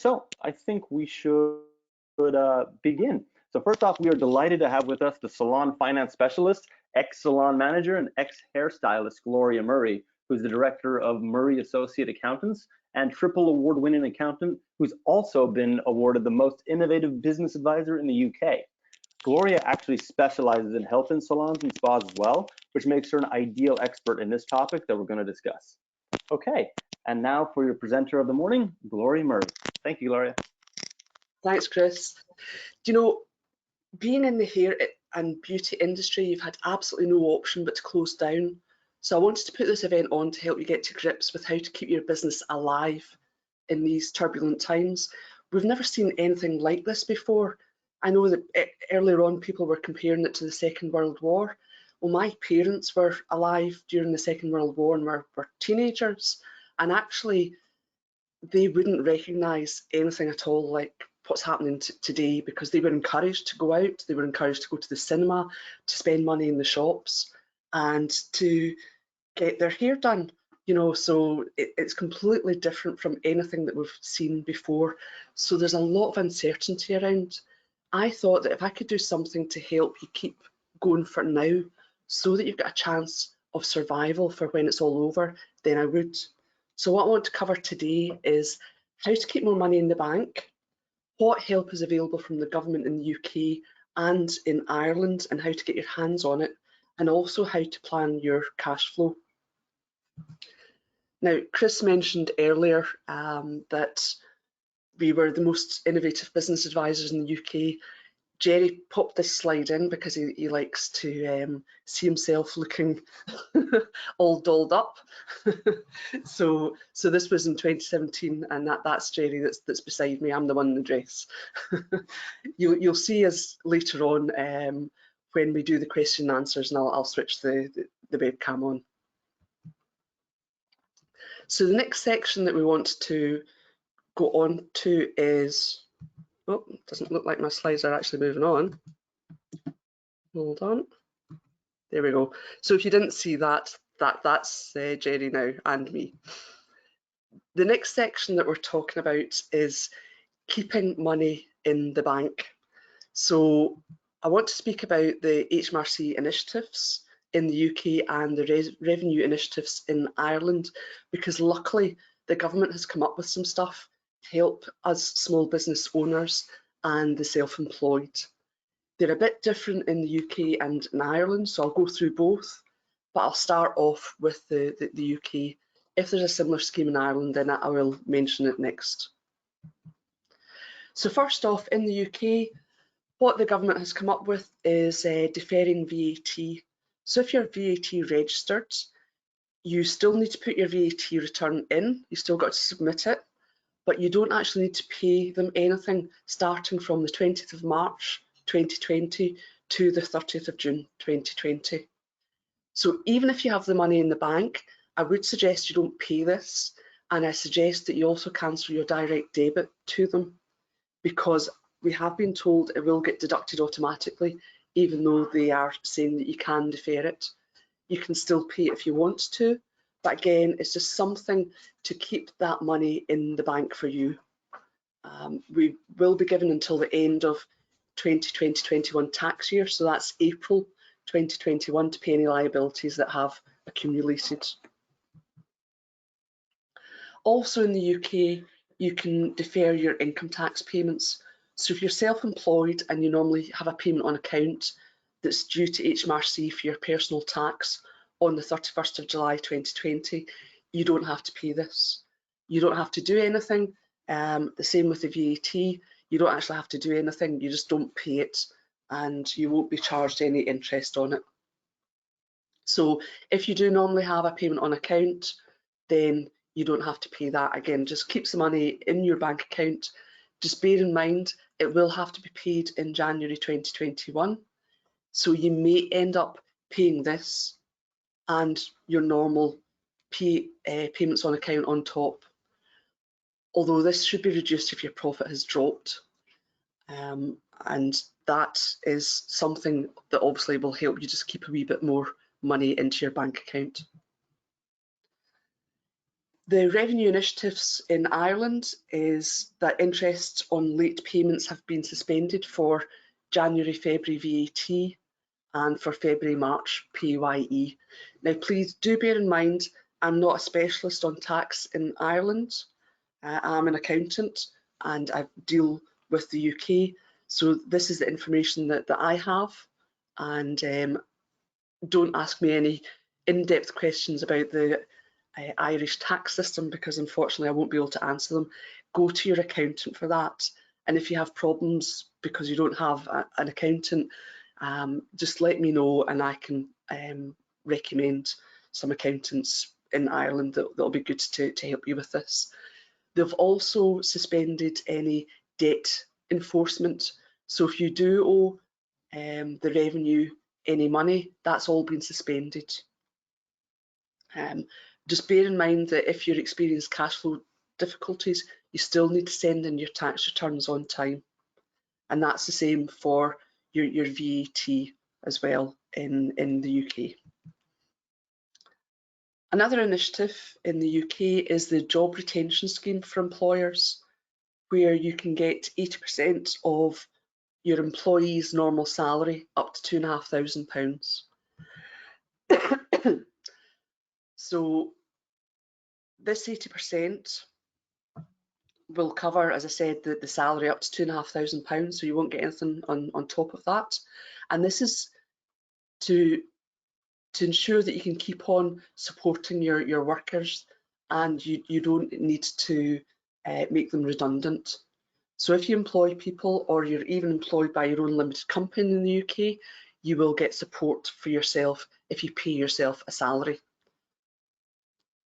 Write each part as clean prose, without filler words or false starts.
So I think we should begin. So first off, we are delighted to have with us the Salon Finance Specialist, ex-salon manager and ex-hairstylist Gloria Murray, who's the director of Murray Associate Accountants and triple award-winning accountant who's also been awarded the most innovative business advisor in the UK. Gloria actually specializes in health in salons and spas as well, which makes her an ideal expert in this topic that we're going to discuss. Okay, and now for your presenter of the morning, Gloria Murray. Thank you, Gloria. Thanks, Chris. Do you know, being in the hair and beauty industry, you've had absolutely no option but to close down. So I wanted to put this event on to help you get to grips with how to keep your business alive in these turbulent times. We've never seen anything like this before. I know that earlier on people were comparing it to the Second World War. Well, my parents were alive during the Second World War and were teenagers, and actually they wouldn't recognise anything at all like what's happening today, because they were encouraged to go out, they were encouraged to go to the cinema, to spend money in the shops and to get their hair done, you know. So it's completely different from anything that we've seen before. So there's a lot of uncertainty around. I thought that if I could do something to help you keep going for now so that you've got a chance of survival for when it's all over, then I would. So what I want to cover today is how to keep more money in the bank, what help is available from the government in the UK and in Ireland and how to get your hands on it, and also how to plan your cash flow. Now, Chris mentioned earlier that we were the most innovative business advisors in the UK. Jerry popped this slide in because he likes to see himself looking all dolled up. so this was in 2017, and that's Jerry that's beside me. I'm the one in the dress. You'll see us later on when we do the question and answers, and I'll switch the webcam on. So the next section that we want to go on to is, oh, it doesn't look like my slides are actually moving on. Hold on. There we go. So if you didn't see that, that's Jerry now and me. The next section that we're talking about is keeping money in the bank. So I want to speak about the HMRC initiatives in the UK and the revenue initiatives in Ireland, because luckily the government has come up with some stuff to help us small business owners and the self-employed. They're a bit different in the UK and in Ireland, so I'll go through both, but I'll start off with the UK. If there's a similar scheme in Ireland, then I will mention it next. So first off, in the UK, what the government has come up with is deferring VAT. So if you're VAT registered, you still need to put your VAT return in, you still got to submit it, but you don't actually need to pay them anything starting from the 20th of March 2020 to the 30th of June 2020. So even if you have the money in the bank, I would suggest you don't pay this, and I suggest that you also cancel your direct debit to them, because we have been told it will get deducted automatically, even though they are saying that you can defer it. You can still pay it if you want to, but again, it's just something to keep that money in the bank for you. We will be given until the end of 2020-21 tax year, so that's April 2021, to pay any liabilities that have accumulated. Also in the UK, you can defer your income tax payments. So if you're self-employed and you normally have a payment on account that's due to HMRC for your personal tax on the 31st of July 2020, you don't have to pay this. You don't have to do anything. The same with the VAT. You don't actually have to do anything. You just don't pay it, and you won't be charged any interest on it. So if you do normally have a payment on account, then you don't have to pay that. Again, just keeps the money in your bank account. Just bear in mind, it will have to be paid in January 2021. So you may end up paying this and your normal payments on account on top. Although this should be reduced if your profit has dropped. And that is something that obviously will help you just keep a wee bit more money into your bank account. The revenue initiatives in Ireland is that interest on late payments have been suspended for January, February VAT and for February, March PAYE. Now, please do bear in mind, I'm not a specialist on tax in Ireland. I'm an accountant and I deal with the UK. So this is the information that I have, and don't ask me any in-depth questions about the Irish tax system, because unfortunately I won't be able to answer them. Go to your accountant for that, and if you have problems because you don't have an accountant, just let me know and I can recommend some accountants in Ireland that'll be good to help you with this. They've also suspended any debt enforcement. So if you do owe the revenue any money, that's all been suspended. Just bear in mind that if you experience cash flow difficulties, you still need to send in your tax returns on time. And that's the same for your VAT as well in the UK. Another initiative in the UK is the job retention scheme for employers, where you can get 80% of your employee's normal salary up to £2,500. So this 80% will cover, as I said, the salary up to £2,500, so you won't get anything on top of that. And this is to ensure that you can keep on supporting your workers, and you don't need to make them redundant. So if you employ people, or you're even employed by your own limited company in the UK, you will get support for yourself if you pay yourself a salary.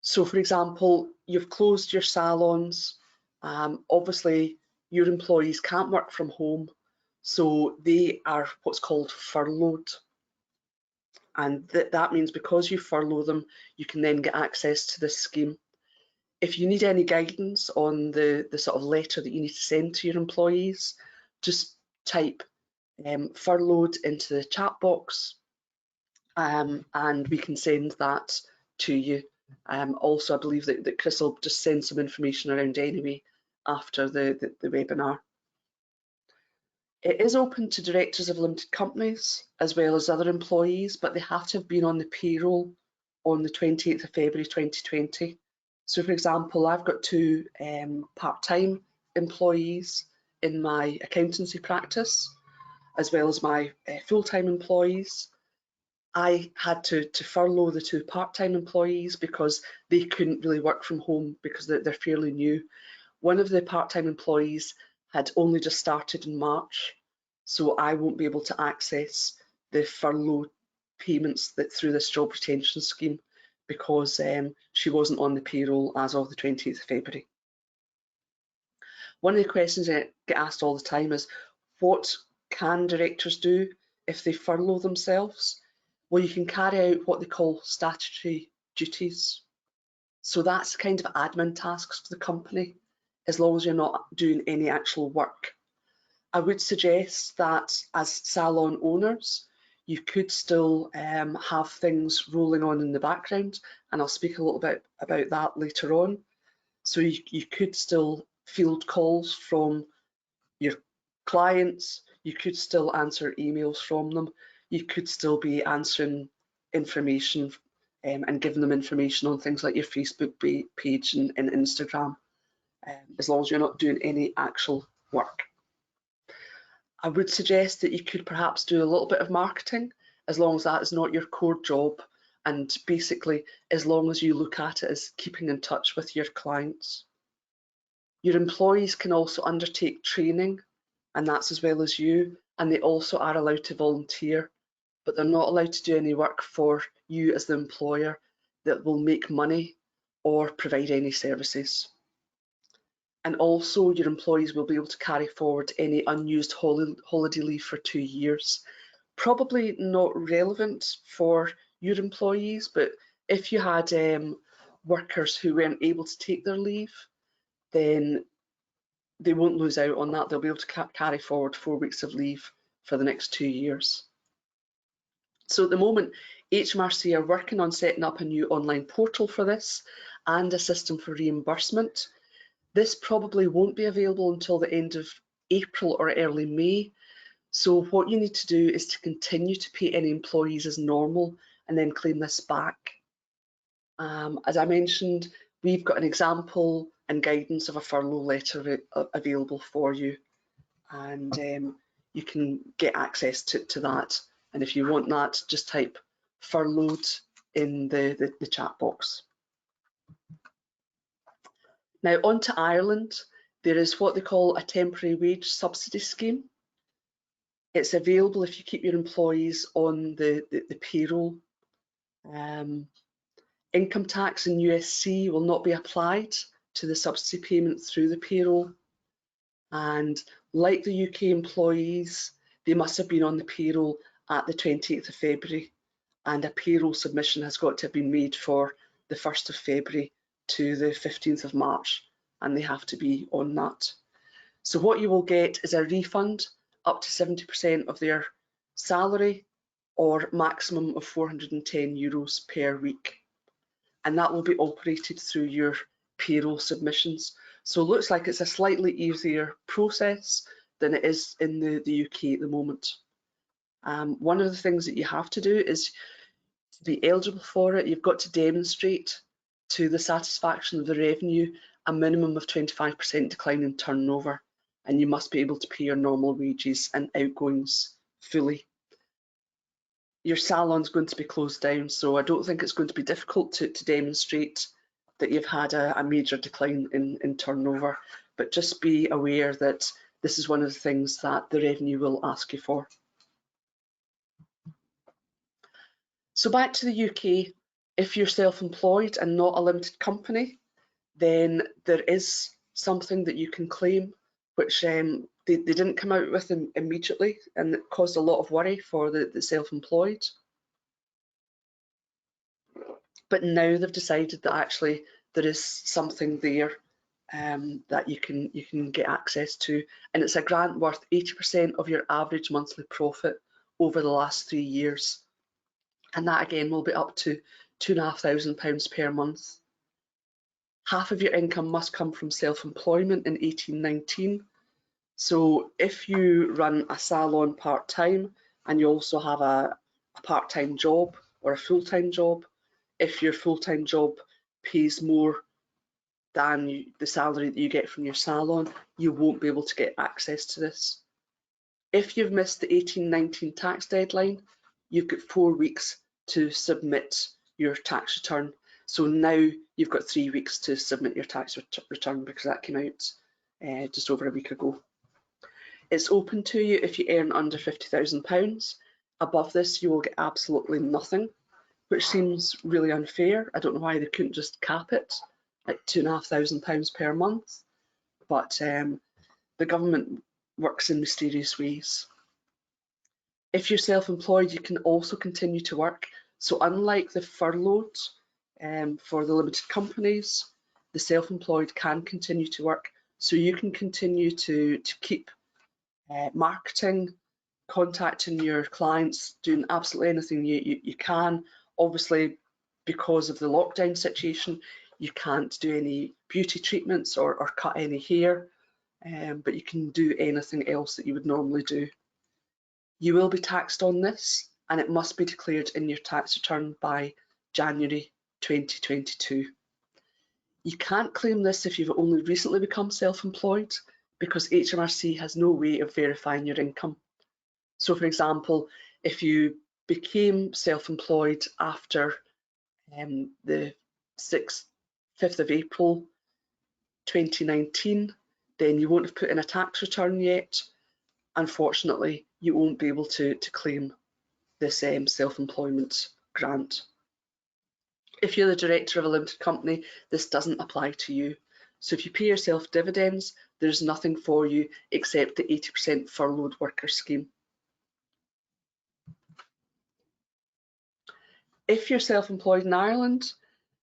So for example, you've closed your salons. Obviously, your employees can't work from home, so they are what's called furloughed. And that means because you furlough them, you can then get access to this scheme. If you need any guidance on the sort of letter that you need to send to your employees, just type furloughed into the chat box, and we can send that to you. Also, I believe that Chris will just send some information around anyway after the webinar. It is open to directors of limited companies as well as other employees, but they have to have been on the payroll on the 28th of February 2020. So for example, I've got two part-time employees in my accountancy practice, as well as my full-time employees. I had to furlough the two part-time employees because they couldn't really work from home because they're fairly new. One of the part-time employees had only just started in March, so I won't be able to access the furlough payments through this job retention scheme because she wasn't on the payroll as of the 20th of February. One of the questions that get asked all the time is, what can directors do if they furlough themselves? Well, you can carry out what they call statutory duties. So that's kind of admin tasks for the company, as long as you're not doing any actual work. I would suggest that as salon owners, you could still have things rolling on in the background, and I'll speak a little bit about that later on. So you could still field calls from your clients, you could still answer emails from them, you could still be answering information and giving them information on things like your Facebook page and Instagram, as long as you're not doing any actual work. I would suggest that you could perhaps do a little bit of marketing, as long as that is not your core job, and basically as long as you look at it as keeping in touch with your clients. Your employees can also undertake training, and that's as well as you, and they also are allowed to volunteer, but they're not allowed to do any work for you as the employer that will make money or provide any services. And also your employees will be able to carry forward any unused holiday leave for 2 years. Probably not relevant for your employees, but if you had workers who weren't able to take their leave, then they won't lose out on that. They'll be able to carry forward 4 weeks of leave for the next 2 years. So at the moment, HMRC are working on setting up a new online portal for this, and a system for reimbursement. This probably won't be available until the end of April or early May. So what you need to do is to continue to pay any employees as normal and then claim this back. As I mentioned, we've got an example and guidance of a furlough letter available for you, and you can get access to that. And if you want that, just type furloughed in the chat box. Now on to Ireland, there is what they call a temporary wage subsidy scheme. It's available if you keep your employees on the payroll. Income tax in USC will not be applied to the subsidy payment through the payroll. And like the UK employees, they must have been on the payroll at the 28th of February, and a payroll submission has got to have been made for the 1st of February to the 15th of March, and they have to be on that. So what you will get is a refund up to 70% of their salary, or maximum of €410 per week. And that will be operated through your payroll submissions. So it looks like it's a slightly easier process than it is in the UK at the moment. One of the things that you have to do is to be eligible for it, you've got to demonstrate to the satisfaction of the revenue a minimum of 25% decline in turnover, and you must be able to pay your normal wages and outgoings fully. Your salon's going to be closed down, so I don't think it's going to be difficult to demonstrate that you've had a major decline in turnover, but just be aware that this is one of the things that the revenue will ask you for. So back to the UK, if you're self-employed and not a limited company, then there is something that you can claim, which they didn't come out with immediately, and it caused a lot of worry for the self-employed. But now they've decided that actually there is something there that you can get access to, and it's a grant worth 80% of your average monthly profit over the last 3 years, and that again will be up to £2,500 per month. Half of your income must come from self-employment in 1819. So if you run a salon part-time and you also have a part-time job or a full-time job, if your full-time job pays more than the salary that you get from your salon, you won't be able to get access to this. If you've missed the 1819 tax deadline, you've got 4 weeks to submit your tax return. So now you've got 3 weeks to submit your tax return, because that came out just over a week ago. It's open to you if you earn under £50,000. Above this, you will get absolutely nothing, which seems really unfair. I don't know why they couldn't just cap it at £2,500 per month, but the government works in mysterious ways. If you're self-employed, you can also continue to work. So unlike the furloughed for the limited companies, the self-employed can continue to work. So you can continue to keep marketing, contacting your clients, doing absolutely anything you can. Obviously, because of the lockdown situation, you can't do any beauty treatments or cut any hair, but you can do anything else that you would normally do. You will be taxed on this, and it must be declared in your tax return by January 2022. You can't claim this if you've only recently become self-employed, because HMRC has no way of verifying your income. So for example, if you became self-employed after the 5th of April 2019, then you won't have put in a tax return yet. Unfortunately, you won't be able to claim this self-employment grant. If you're the director of a limited company, this doesn't apply to you. So if you pay yourself dividends, there's nothing for you except the 80% furloughed worker scheme. If you're self-employed in Ireland,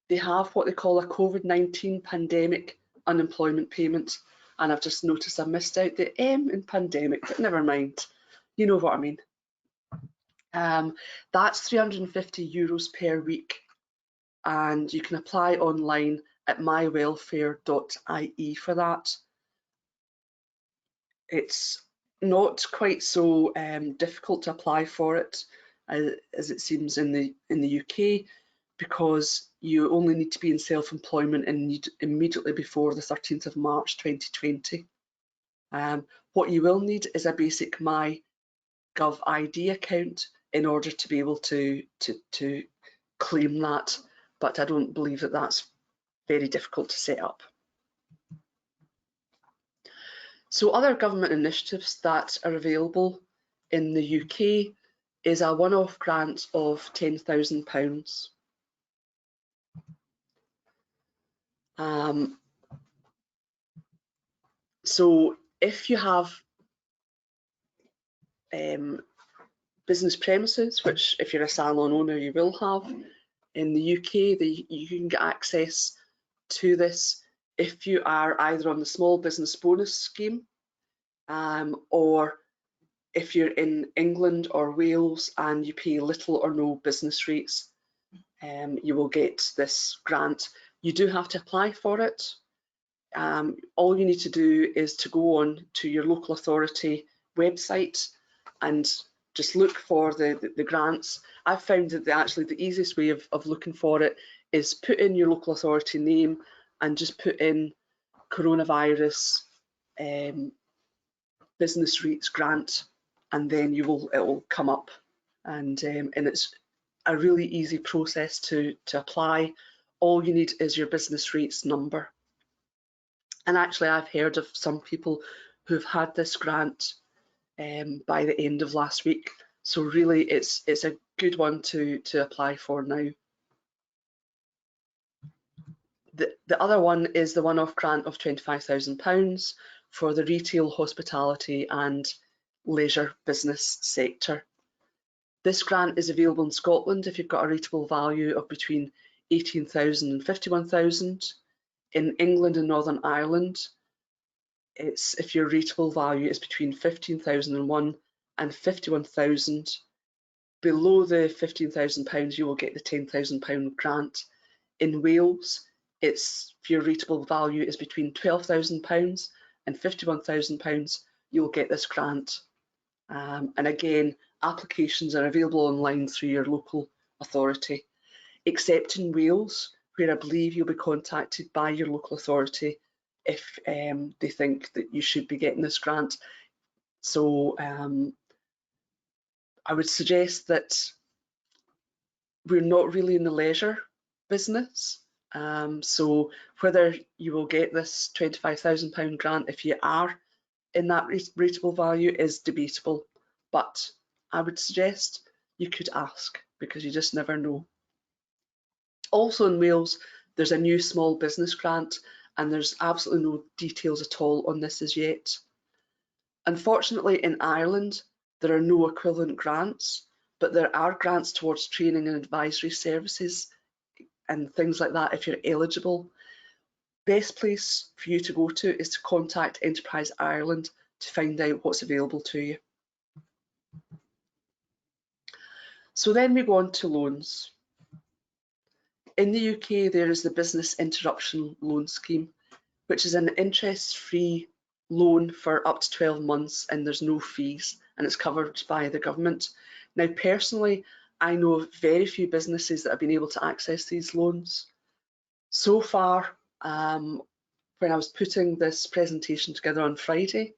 they have what they call a COVID-19 pandemic unemployment payment. And I've just noticed I missed out the M in pandemic, but never mind. You know what I mean. That's €350 per week, and you can apply online at mywelfare.ie for that. It's not quite so difficult to apply for it as it seems in the UK, because you only need to be in self-employment and need immediately before the 13th of March 2020. What you will need is a basic MyGov ID account in order to be able to claim that, but I don't believe that that's very difficult to set up. So other government initiatives that are available in the UK is a one-off grant of £10,000. So if you have business premises, which if you're a salon owner you will have, in the UK you can get access to this if you are either on the small business bonus scheme, or if you're in England or Wales and you pay little or no business rates, you will get this grant. You do have to apply for it. All you need to do is to go on to your local authority website and just look for the grants. I've found that actually the easiest way of looking for it is put in your local authority name and just put in coronavirus business rates grant, and then it will come up, and it's a really easy process to apply. All you need is your business rates number. And actually I've heard of some people who've had this grant by the end of last week. So really it's a good one to apply for now. The other one is the one-off grant of £25,000 for the retail, hospitality and leisure business sector. This grant is available in Scotland if you've got a rateable value of between 18,000 and 51,000. In England and Northern Ireland, it's if your rateable value is between 15,001 and 51,000. Below the £15,000, you will get the £10,000 grant. In Wales, it's if your rateable value is between £12,000 and £51,000, you'll get this grant. And again, applications are available online through your local authority, except in Wales, where I believe you'll be contacted by your local authority if they think that you should be getting this grant. So I would suggest that we're not really in the leisure business. So whether you will get this £25,000 grant if you are in that rateable value is debatable, but I would suggest you could ask, because you just never know. Also in Wales, there's a new small business grant, and there's absolutely no details at all on this as yet. Unfortunately, in Ireland, there are no equivalent grants, but there are grants towards training and advisory services and things like that if you're eligible. Best place for you to go to is to contact Enterprise Ireland to find out what's available to you. So then we go on to loans. In the UK, there is the Business Interruption Loan Scheme, which is an interest-free loan for up to 12 months, and there's no fees, and it's covered by the government. Now, personally, I know of very few businesses that have been able to access these loans. So far, when I was putting this presentation together on Friday,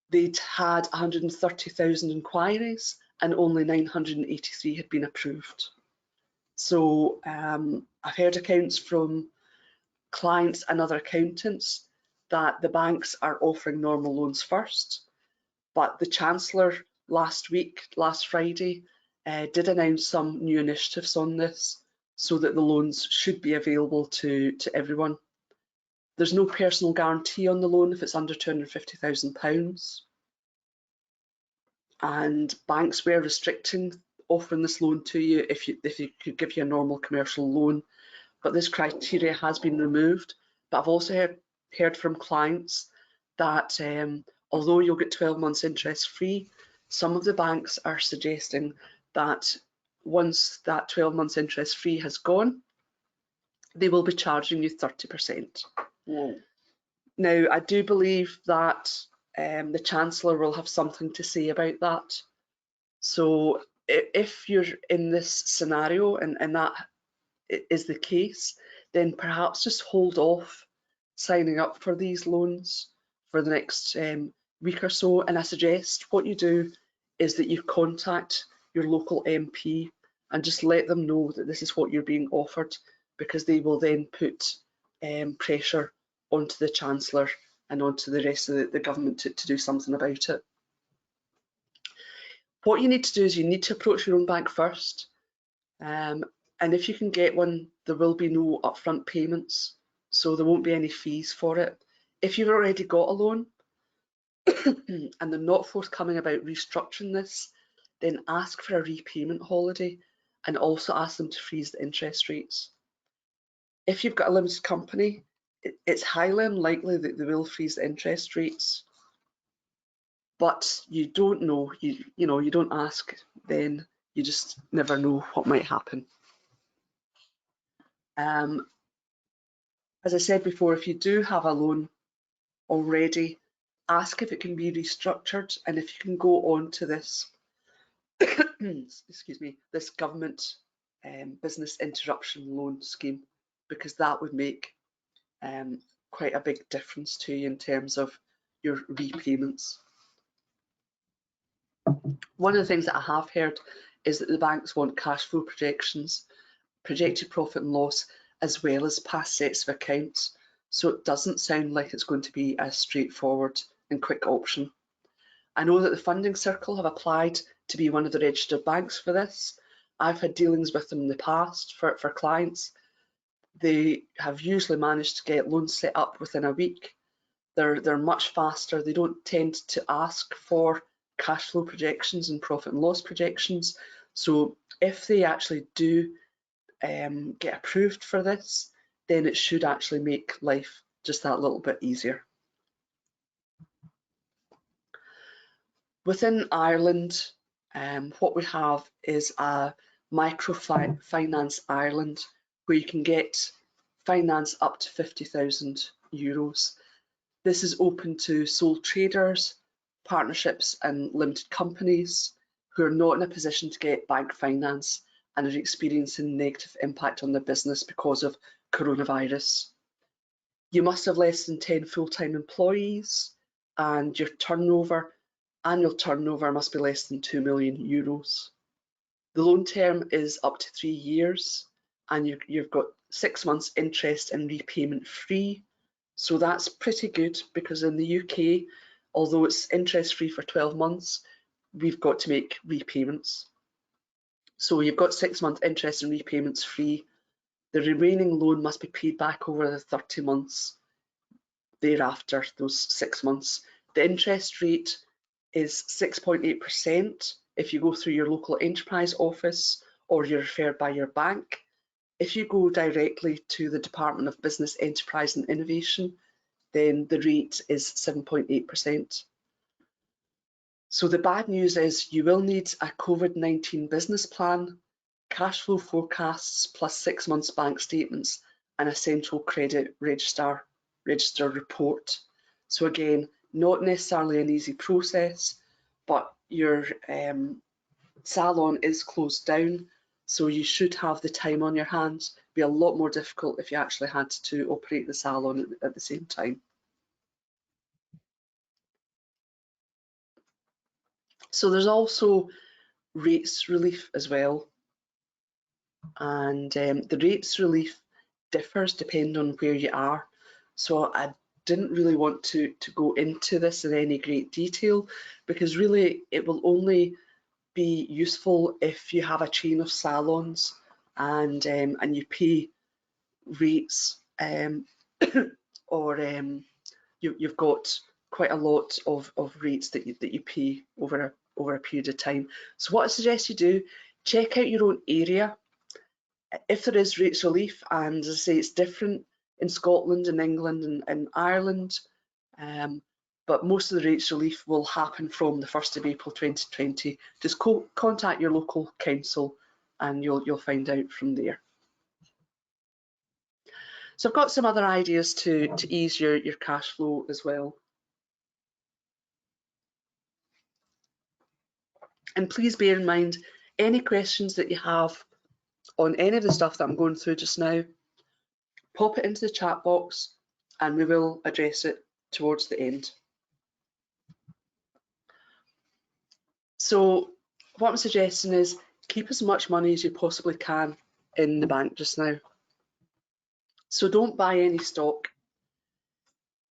they'd had 130,000 inquiries and only 983 had been approved. So I've heard accounts from clients and other accountants that the banks are offering normal loans first, but the Chancellor last Friday, did announce some new initiatives on this so that the loans should be available to everyone. There's no personal guarantee on the loan if it's under £250,000, and banks were restricting offering this loan to you if you could give you a normal commercial loan, but this criteria has been removed. But I've also heard from clients that although you'll get 12 months interest free, some of the banks are suggesting that once that 12 months interest free has gone, they will be charging you 30%. Whoa. Now, I do believe that the Chancellor will have something to say about that. So if you're in this scenario and that is the case, then perhaps just hold off signing up for these loans for the next week or so. And I suggest what you do is that you contact your local MP and just let them know that this is what you're being offered, because they will then put pressure onto the Chancellor and onto the rest of the government to do something about it. What you need to do is you need to approach your own bank first. And if you can get one, there will be no upfront payments, so there won't be any fees for it. If you've already got a loan and they're not forthcoming about restructuring this, then ask for a repayment holiday and also ask them to freeze the interest rates. If you've got a limited company, it's highly unlikely that they will freeze the interest rates, but you don't know. You don't ask, then you just never know what might happen. As I said before, if you do have a loan already, ask if it can be restructured and if you can go on to this, excuse me, this government business interruption loan scheme, because that would make quite a big difference to you in terms of your repayments. One of the things that I have heard is that the banks want cash flow projections, projected profit and loss, as well as past sets of accounts. So it doesn't sound like it's going to be a straightforward and quick option. I know that the Funding Circle have applied to be one of the registered banks for this. I've had dealings with them in the past for clients. They have usually managed to get loans set up within a week. They're much faster. They don't tend to ask for cash flow projections and profit and loss projections. So if they actually do get approved for this, then it should actually make life just that little bit easier. Within Ireland, what we have is a microfinance Ireland, where you can get finance up to €50,000. This is open to sole traders, partnerships and limited companies who are not in a position to get bank finance and are experiencing negative impact on their business because of coronavirus. You must have less than 10 full-time employees, and your annual turnover must be less than €2 million. The loan term is up to 3 years, and you've got 6 months interest and repayment free. So that's pretty good, because in the UK, although it's interest free for 12 months, we've got to make repayments. So you've got 6 month interest and repayments free. The remaining loan must be paid back over the 30 months thereafter, those 6 months. The interest rate is 6.8% if you go through your local enterprise office or you're referred by your bank. If you go directly to the Department of Business, Enterprise and Innovation, then the rate is 7.8%. So the bad news is you will need a COVID-19 business plan, cash flow forecasts plus 6 months bank statements, and a central credit register report. So again, not necessarily an easy process, but your salon is closed down, so you should have the time on your hands. It'd be a lot more difficult if you actually had to operate the salon at the same time. So there's also rates relief as well, and the rates relief differs depending on where you are. So I didn't really want to go into this in any great detail, because really it will only be useful if you have a chain of salons and you pay rates or you've got quite a lot of rates that you pay over a period of time. So what I suggest you do, check out your own area. If there is rates relief, and as I say, it's different in Scotland and England and Ireland, but most of the rates relief will happen from the 1st of April 2020. Just contact your local council and you'll find out from there. So I've got some other ideas to ease your cash flow as well. And please bear in mind, any questions that you have on any of the stuff that I'm going through just now, pop it into the chat box and we will address it towards the end. So what I'm suggesting is keep as much money as you possibly can in the bank just now. So don't buy any stock.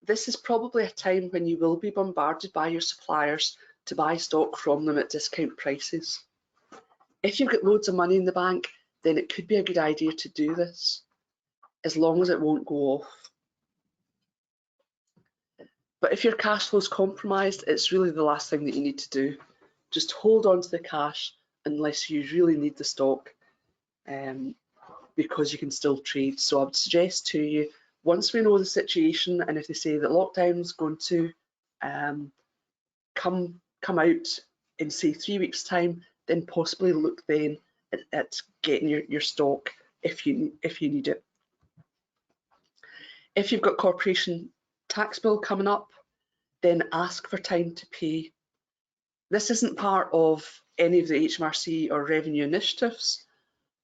This is probably a time when you will be bombarded by your suppliers to buy stock from them at discount prices. If you've got loads of money in the bank, then it could be a good idea to do this, as long as it won't go off. But if your cash flow is compromised, it's really the last thing that you need to do. Just hold on to the cash unless you really need the stock, because you can still trade. So I would suggest to you, once we know the situation, and if they say that lockdown is going to come out in say 3 weeks' time, then possibly look then at getting your stock if you need it. If you've got corporation tax bill coming up, then ask for time to pay. This isn't part of any of the HMRC or revenue initiatives,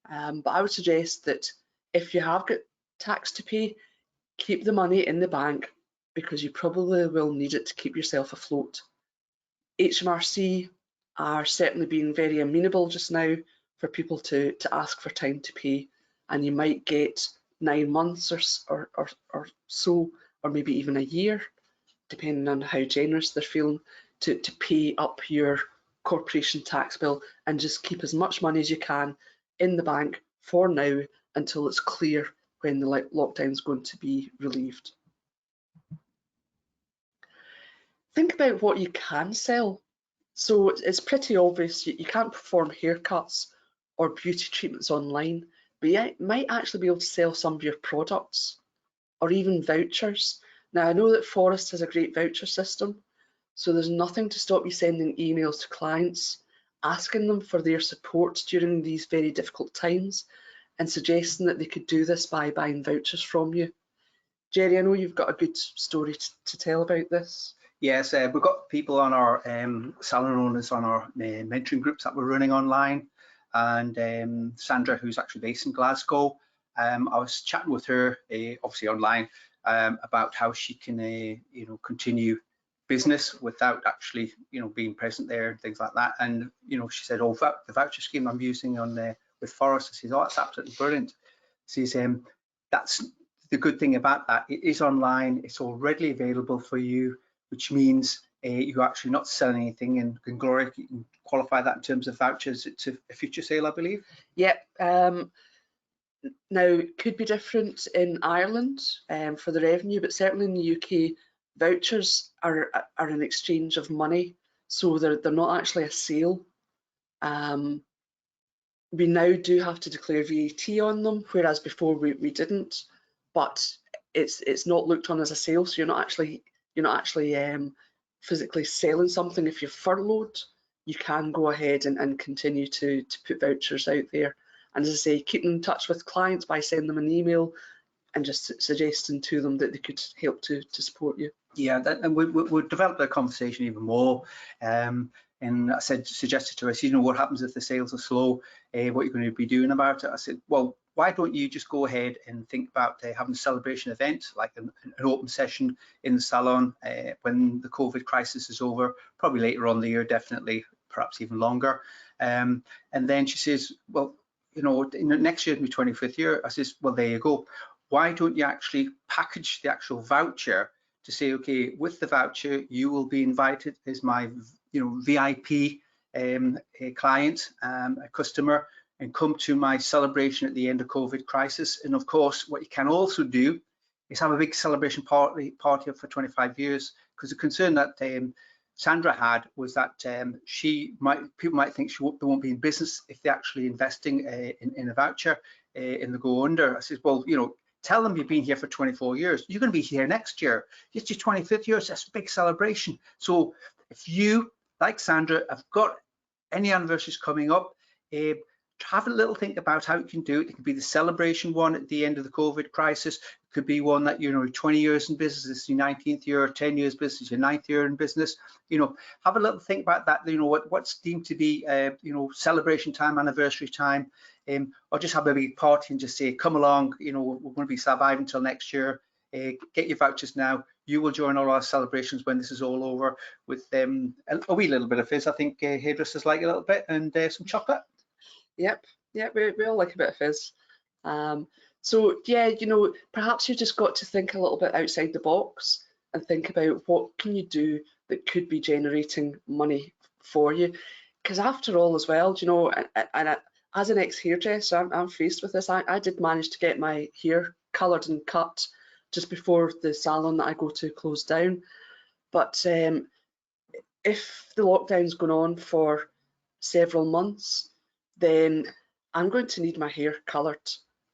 but I would suggest that if you have got tax to pay, keep the money in the bank, because you probably will need it to keep yourself afloat. HMRC are certainly being very amenable just now for people to ask for time to pay, and you might get 9 months or so, or maybe even a year, depending on how generous they're feeling, to pay up your corporation tax bill, and just keep as much money as you can in the bank for now until it's clear when the lockdown is going to be relieved. Think about what you can sell. So it's pretty obvious you can't perform haircuts or beauty treatments online, but you might actually be able to sell some of your products or even vouchers. Now, I know that Phorest has a great voucher system, so there's nothing to stop you sending emails to clients, asking them for their support during these very difficult times, and suggesting that they could do this by buying vouchers from you. Jerry, I know you've got a good story to tell about this. Yes, we've got people on our salon owners on our mentoring groups that we're running online, and Sandra, who's actually based in Glasgow, I was chatting with her, obviously online, about how she can, continue business without actually, being present there and things like that. And she said, "Oh, the voucher scheme I'm using on with Phorest," I said, "Oh, that's absolutely brilliant." She says, "That's the good thing about that. It is online. It's all readily available for you." Which means you're actually not selling anything. And Gloria, you can qualify that in terms of vouchers. It's a future sale, I believe. Yep. Now, it could be different in Ireland for the revenue, but certainly in the UK, vouchers are an exchange of money, so they're not actually a sale. We now do have to declare VAT on them, whereas before we didn't. But it's not looked on as a sale, so you're not actually physically selling something. If you're furloughed, you can go ahead and continue to put vouchers out there. And as I say, keep in touch with clients by sending them an email and just suggesting to them that they could help to support you. Yeah, and we'll develop the conversation even more. And I suggested to her, what happens if the sales are slow? What you're going to be doing about it? I said, well, why don't you just go ahead and think about having a celebration event, like an open session in the salon when the COVID crisis is over, probably later on in the year, definitely, perhaps even longer. And then she says, well, next year, my 25th year. I says, well, there you go. Why don't you actually package the actual voucher to say, okay, with the voucher, you will be invited as my VIP a client, a customer, and come to my celebration at the end of COVID crisis. And of course, what you can also do is have a big celebration party for 25 years, because the concern that Sandra had was that people might think they won't be in business if they're actually investing in a voucher and they go under. I said, well, tell them you've been here for 24 years. You're going to be here next year. It's your 25th year. So that's a big celebration. So if you, like Sandra, have got any anniversaries coming up, have a little think about how you can do it. It could be the celebration one at the end of the COVID crisis. It could be one that, you know, 20 years in business, this is your 19th year, 10 years business, your 9th year in business. You know, have a little think about that. You know, what's deemed to be, you know, celebration time, anniversary time, or just have a big party and just say, come along, you know, we're going to be surviving until next year. Get your vouchers now. You will join all our celebrations when this is all over with a wee little bit of fizz. I think hairdressers like a little bit, and some chocolate. Yep, we all like a bit of fizz. So yeah, you know, perhaps you just got to think a little bit outside the box and think about what can you do that could be generating money for you. Because after all, as well, you know, and as an ex-hairdresser, I'm faced with this. I did manage to get my hair coloured and cut just before the salon that I go to closed down. But if the lockdown's going on for several months, then I'm going to need my hair coloured.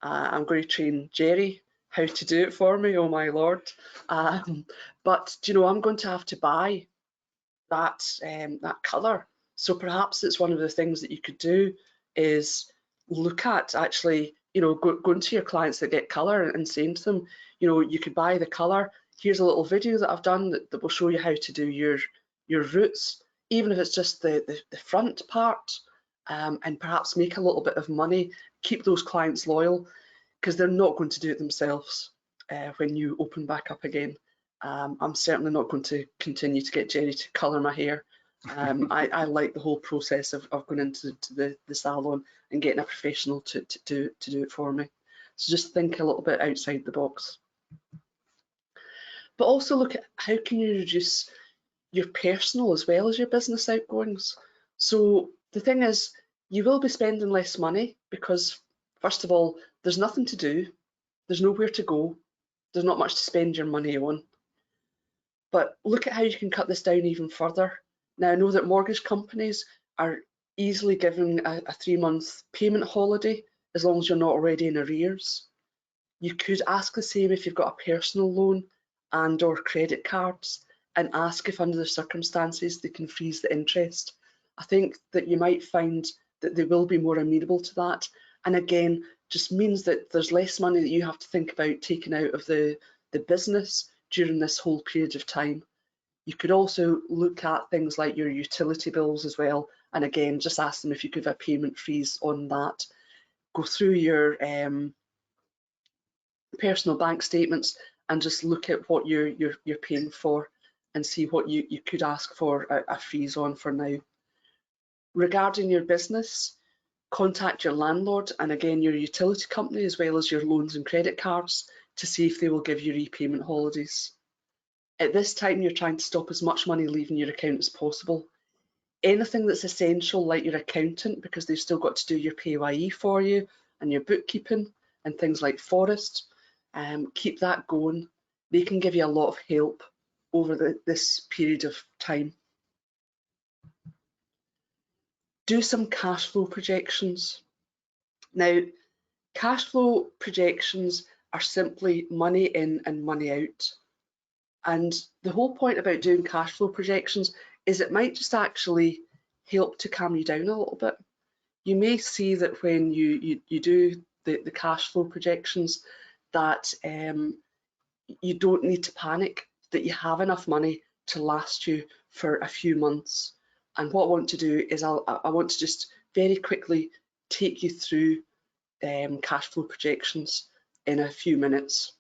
I'm going to train Jerry how to do it for me, oh my lord. But you know, I'm going to have to buy that colour. So perhaps it's one of the things that you could do is look at actually, you know, going to your clients that get colour and saying to them, you know, you could buy the colour. Here's a little video that I've done that will show you how to do your roots, even if it's just the front part, and perhaps make a little bit of money, keep those clients loyal, because they're not going to do it themselves when you open back up again. I'm certainly not going to continue to get Jerry to colour my hair. I like the whole process of going into the salon and getting a professional to do it for me. So just think a little bit outside the box. But also look at how can you reduce your personal as well as your business outgoings. So the thing is, you will be spending less money because, first of all, there's nothing to do, there's nowhere to go, there's not much to spend your money on. But look at how you can cut this down even further. Now, I know that mortgage companies are easily giving a 3-month payment holiday as long as you're not already in arrears. You could ask the same if you've got a personal loan and or credit cards, and ask if under the circumstances they can freeze the interest. I think that you might find that they will be more amenable to that. And again, just means that there's less money that you have to think about taking out of the business during this whole period of time. You could also look at things like your utility bills as well. And again, just ask them if you could have a payment freeze on that. Go through your personal bank statements and just look at what you're paying for and see what you could ask for a freeze on for now. Regarding your business, contact your landlord and again your utility company as well as your loans and credit cards to see if they will give you repayment holidays. At this time, you're trying to stop as much money leaving your account as possible. Anything that's essential, like your accountant, because they've still got to do your PAYE for you and your bookkeeping and things like Phorest, keep that going. They can give you a lot of help over this period of time. Do some cash flow projections. Now, cash flow projections are simply money in and money out. And the whole point about doing cash flow projections is it might just actually help to calm you down a little bit. You may see that when you do the cash flow projections that you don't need to panic, that you have enough money to last you for a few months. And what I want to do is I want to just very quickly take you through cash flow projections in a few minutes.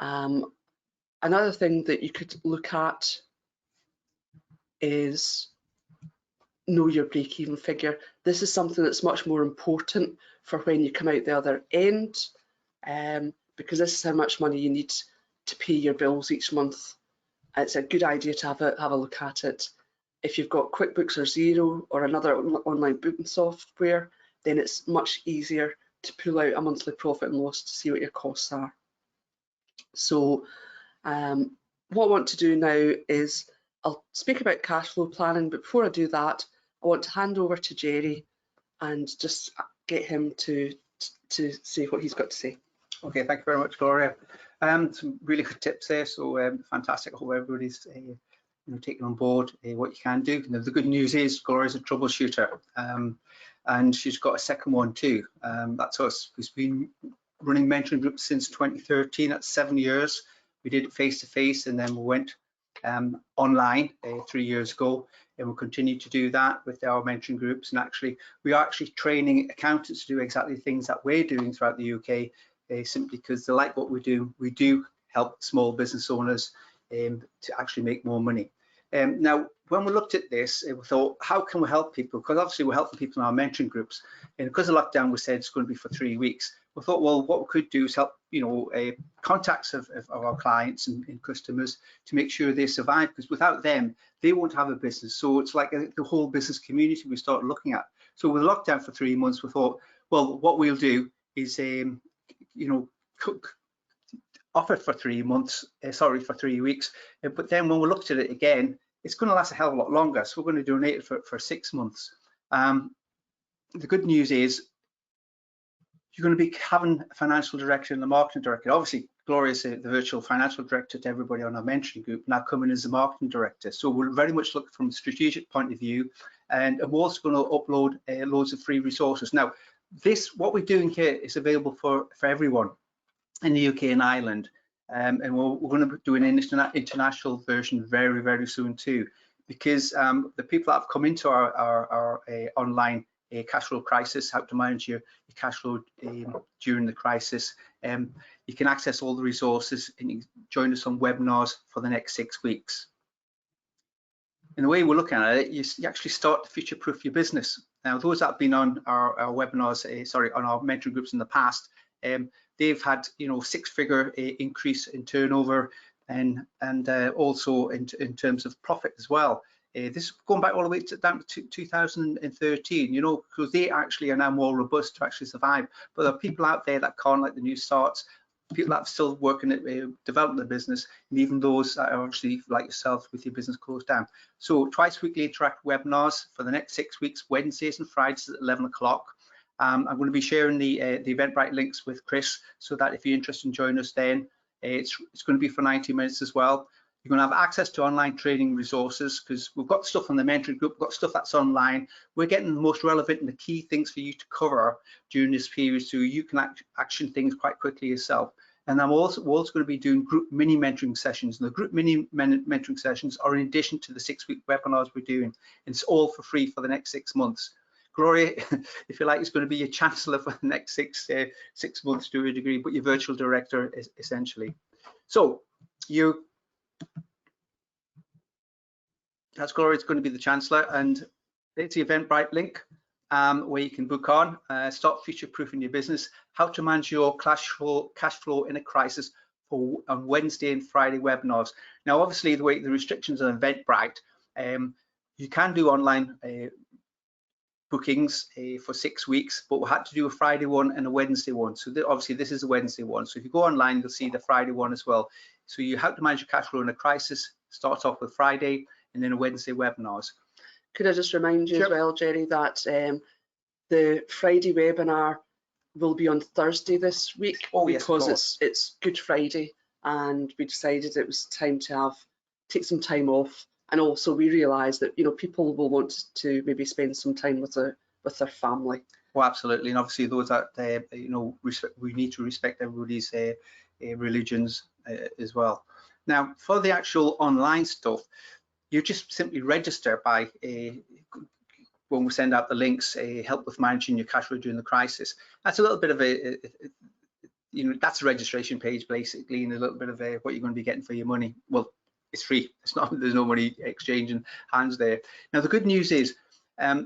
Another thing that you could look at is know your break-even figure. This is something that's much more important for when you come out the other end, because this is how much money you need to pay your bills each month. It's a good idea to have a look at it. If you've got QuickBooks or Xero or another online booking software, then it's much easier to pull out a monthly profit and loss to see what your costs are. So what I want to do now is I'll speak about cash flow planning, but before I do that, I want to hand over to Jerry and just get him to say what he's got to say. Okay, thank you very much, Gloria. Some really good tips there, so fantastic. I hope everybody's taking on board what you can do. The good news is Gloria's a troubleshooter, and she's got a second one too. That's us, because we running mentoring groups since 2013. That's 7 years. We did it face-to-face, and then we went online 3 years ago, and we'll continue to do that with our mentoring groups. And actually, we are actually training accountants to do exactly the things that we're doing throughout the UK, simply because they like what we do. We do help small business owners to actually make more money. Now, when we looked at this, we thought, how can we help people? Because obviously we're helping people in our mentoring groups, and because of lockdown, we said it's going to be for 3 weeks. We thought, well, what we could do is help, contacts of our clients and customers to make sure they survive, because without them, they won't have a business. So it's like the whole business community we started looking at. So with lockdown for 3 months, we thought, well, what we'll do is, offer it for 3 months, for 3 weeks. But then when we looked at it again, it's going to last a hell of a lot longer. So we're going to donate it for 6 months. The good news is you're going to be having a financial director and a marketing director. Obviously, Gloria is the virtual financial director to everybody on our mentoring group, now coming as the marketing director. So we'll very much look from a strategic point of view, and we're also going to upload loads of free resources. Now, what we're doing here is available for everyone in the UK and Ireland, and we're going to do an international version very, very soon too, because the people that have come into our online cash flow crisis, how to manage your cash flow during the crisis, you can access all the resources and you join us on webinars for the next 6 weeks. And the way we're looking at it, you actually start to future-proof your business. Now, those that have been on our webinars, on our mentoring groups in the past, they've had 6-figure increase in turnover and also in terms of profit as well. This is going back all the way down to 2013, because they actually are now more robust to actually survive. But there are people out there that can't, like the new starts, people that are still working at developing the business, and even those that are obviously like yourself with your business closed down. So twice weekly interactive webinars for the next 6 weeks, Wednesdays and Fridays at 11 o'clock. I'm going to be sharing the Eventbrite links with Chris, so that if you're interested in joining us then, it's going to be for 90 minutes as well. You're going to have access to online training resources, because we've got stuff on the mentoring group, we've got stuff that's online. We're getting the most relevant and the key things for you to cover during this period, so you can action things quite quickly yourself. And we're also going to be doing group mini mentoring sessions. And the group mini mentoring sessions are in addition to the 6-week webinars we're doing. It's all for free for the next 6 months. Gloria, if you like, is going to be your chancellor for the next six months to a degree, but your virtual director is essentially. So that's Gloria. It's going to be the chancellor, and it's the Eventbrite link where you can book on, start future-proofing your business, how to manage your cash flow in a crisis on Wednesday and Friday webinars. Now, obviously, the restrictions on Eventbrite, you can do online bookings for 6 weeks, but we had to do a Friday one and a Wednesday one. So obviously this is a Wednesday one. So if you go online, you'll see the Friday one as well. So you have to manage your cash flow in a crisis. Start off with Friday and then a Wednesday webinars. Could I just remind you as well, Jerry, that the Friday webinar will be on Thursday this week, because it's Good Friday, and we decided it was time to take some time off. And also we realised that people will want to maybe spend some time with their family. Well, absolutely, and obviously those that we need to respect everybody's religions as well. Now, for the actual online stuff, you just simply register by when we send out the links, help with managing your cash flow during the crisis. That's a little bit of that's a registration page basically, and a little bit of what you're going to be getting for your money. Well, it's free. It's not. There's no money exchanging hands there. Now, the good news is, I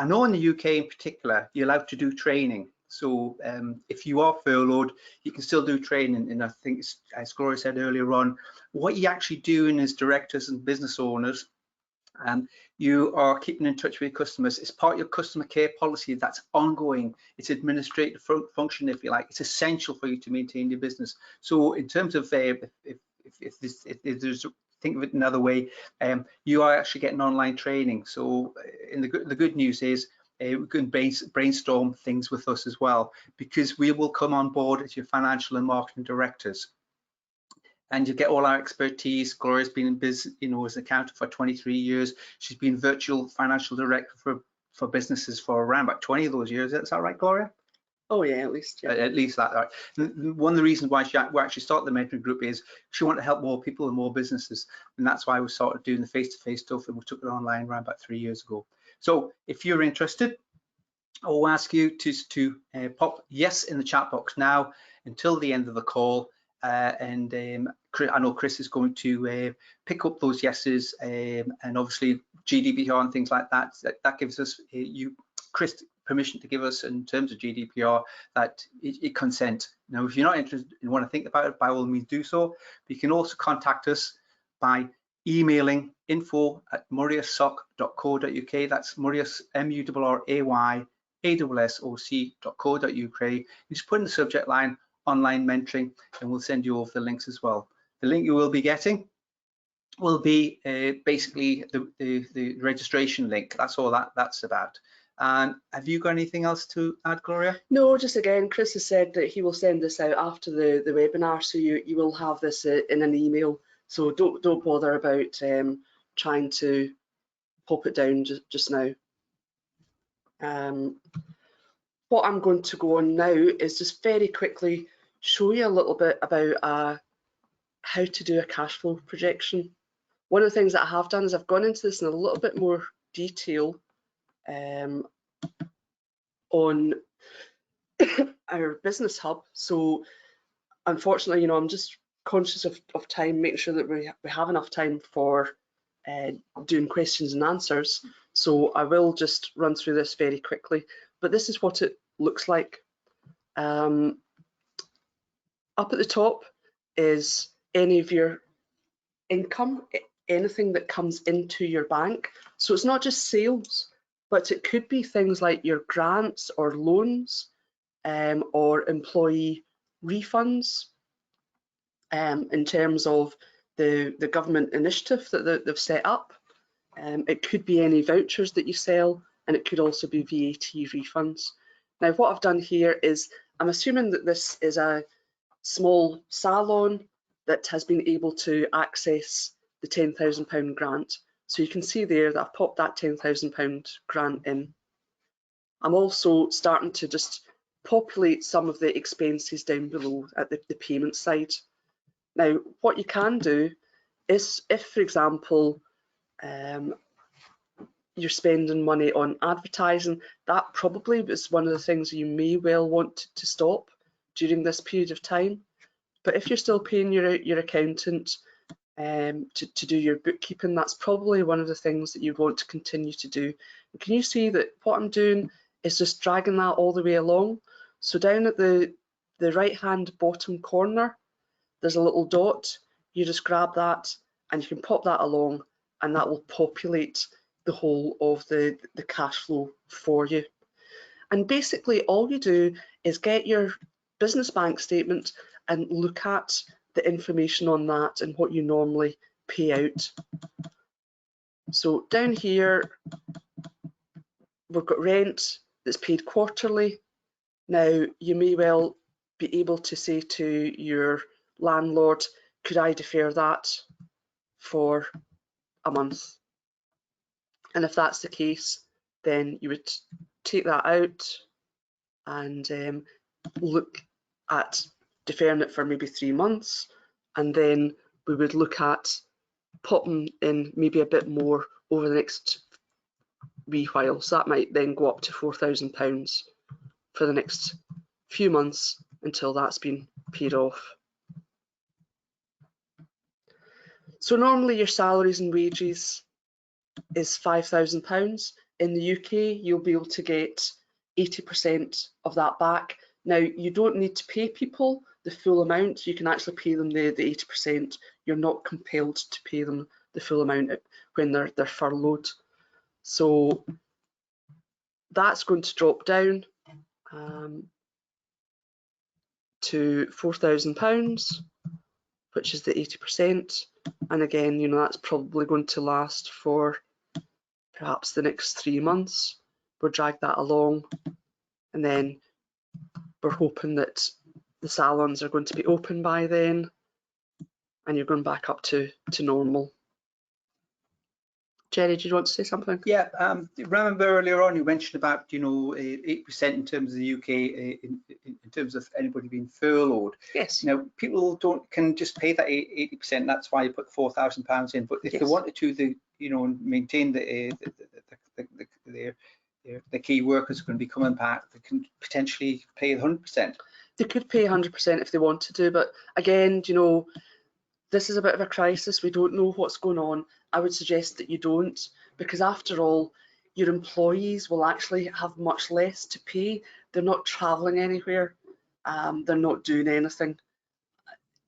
know in the UK in particular, you're allowed to do training. So if you are furloughed, you can still do training. And I think, as Gloria said earlier on, what you're actually doing as directors and business owners, you are keeping in touch with your customers. It's part of your customer care policy that's ongoing. It's administrative function, if you like. It's essential for you to maintain your business. So in terms of if there's, think of it another way, you are actually getting online training. So the good news is we can brainstorm things with us as well, because we will come on board as your financial and marketing directors, and you get all our expertise. Gloria's been in business, as an accountant for 23 years. She's been virtual financial director for businesses for around about 20 of those years. Is that right, Gloria? Oh yeah, at least, yeah. At least that. Right. One of the reasons why we actually started the mentoring group is she wanted to help more people and more businesses, and that's why we started doing the face-to-face stuff, and we took it online around about 3 years ago. So if you're interested, I'll ask you to pop yes in the chat box now until the end of the call, and I know Chris is going to pick up those yeses, and obviously GDPR and things like that. That gives us Chris, permission to give us, in terms of GDPR, that it consent. Now, if you're not interested and want to think about it, by all means do so. But you can also contact us by emailing info@murraysoc.co.uk. That's Murray's MURRAY@ASSOC.co.uk. Just put in the subject line online mentoring, and we'll send you over the links as well. The link you will be getting will be basically the registration link. That's all that's about. And have you got anything else to add, Gloria? No, just again, Chris has said that he will send this out after the webinar, so you will have this in an email. So don't bother about trying to pop it down just now. What I'm going to go on now is just very quickly show you a little bit about how to do a cash flow projection. One of the things that I have done is I've gone into this in a little bit more detail on our business hub. So unfortunately, you know, I'm just conscious of time, making sure that we have enough time for doing questions and answers. So I will just run through this very quickly, but this is what it looks like. Up at the top is any of your income, anything that comes into your bank. So it's not just sales, but it could be things like your grants or loans, or employee refunds, in terms of the government initiative that they've set up. It could be any vouchers that you sell, and it could also be VAT refunds. Now, what I've done here is, I'm assuming that this is a small salon that has been able to access the £10,000 grant. So you can see there that I've popped that £10,000 grant in. I'm also starting to just populate some of the expenses down below at the payment side. Now, what you can do is, if, for example, you're spending money on advertising, that probably is one of the things you may well want to stop during this period of time. But if you're still paying your accountant to do your bookkeeping, that's probably one of the things that you want to continue to do. And can you see that what I'm doing is just dragging that all the way along? So down at the right hand bottom corner, there's a little dot. You just grab that and you can pop that along, and that will populate the whole of the cash flow for you. And basically all you do is get your business bank statement and look at the information on that and what you normally pay out. So down here, we've got rent that's paid quarterly. Now, you may well be able to say to your landlord, could I defer that for a month? And if that's the case, then you would take that out and look at deferring it for maybe 3 months, and then we would look at popping in maybe a bit more over the next wee while. So that might then go up to £4,000 for the next few months until that's been paid off. So normally your salaries and wages is £5,000. In the UK, you'll be able to get 80% of that back. Now, you don't need to pay people the full amount. You can actually pay them the 80%. You're not compelled to pay them the full amount when they're furloughed. So that's going to drop down to £4,000, which is the 80%. And again, you know, that's probably going to last for perhaps the next 3 months. We'll drag that along, and then we're hoping that the salons are going to be open by then, and you're going back up to normal. Jerry, do you want to say something? Yeah, remember earlier on you mentioned about 8% in terms of the UK in terms of anybody being furloughed. Yes. Now people can just pay that 80%. That's why you put £4,000 in. But if they wanted to, maintain the key workers are going to be coming back, they can potentially pay 100%. They could pay 100% if they wanted to, but again, this is a bit of a crisis. We don't know what's going on. I would suggest that you don't, because after all, your employees will actually have much less to pay. They're not traveling anywhere. They're not doing anything.